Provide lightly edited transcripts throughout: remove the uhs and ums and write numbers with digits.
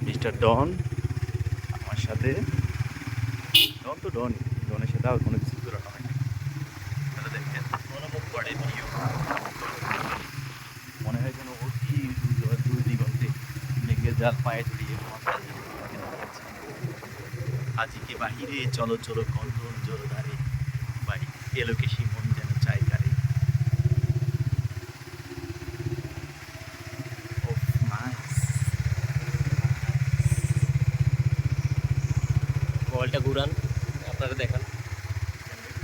Mister ডন আমার সাথে। ডন তো ডনই, ডনের সাথে আর কোনো কিছু করানো হয়নি। তাহলে দেখেন মনোমুগ্ধের ভিউ, মনে হয় যেন অতি দূর দিগন্তে মেঘের জাল পায়ে জড়িয়ে আজিকে বাহিরে চলো চলো কন্দন জোরদারে, বাই এলোকেশি মন যেন চাই কারে। ওহ নাইস। মোবাইলটা ঘুরান, আপনারা দেখান,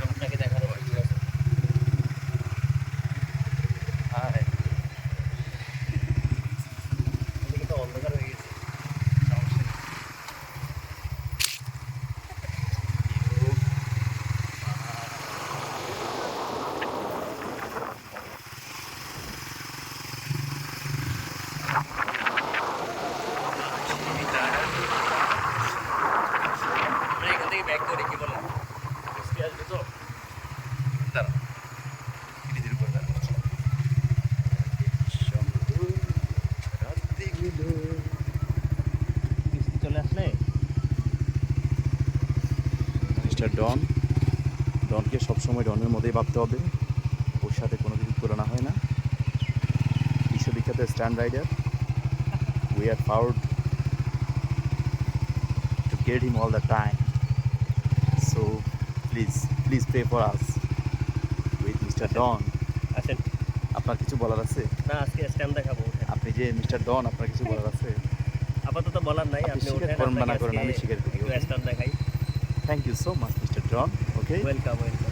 আপনাকে দেখানো সুযোগ আছে। হায়, এদিকে তো অন্ধকার হয়ে গেছে। সমস্যা নেই। ইউরোপ, আমরা এখান থেকে ব্যাক করি, কি বলেন? বৃষ্টি আসবে তো, দাঁড়াও ব্রিজের উপর দাঁড়াও। রাত্রিগুলো বৃষ্টি চলে আসলে মিস্টার ডন, ডনকে সবসময় ডনের মধ্যেই ভাবতে হবে, ওর সাথে কোনো কিছু তুলনা হয় না। বিশ্ববিখ্যাত stand rider, we are proud to get him all the time. So please pray for us with Mr. Don. আসেন। আপনার কিছু বলার আছে? না, আজকে স্ট্যাম্প দেখাবো। আপনি যে মিস্টার ডন, আপনার কিছু বলার আছে? আপাতত বলার নাই, আপনি আপনি স্বীকার ওঠেন, করেন বা না আপনাকে করেন, আজকে আমি স্বীকার করি। একটু স্ট্যাম্প দেখাই। Thank you so much mister Don. Okay, welcome welcome.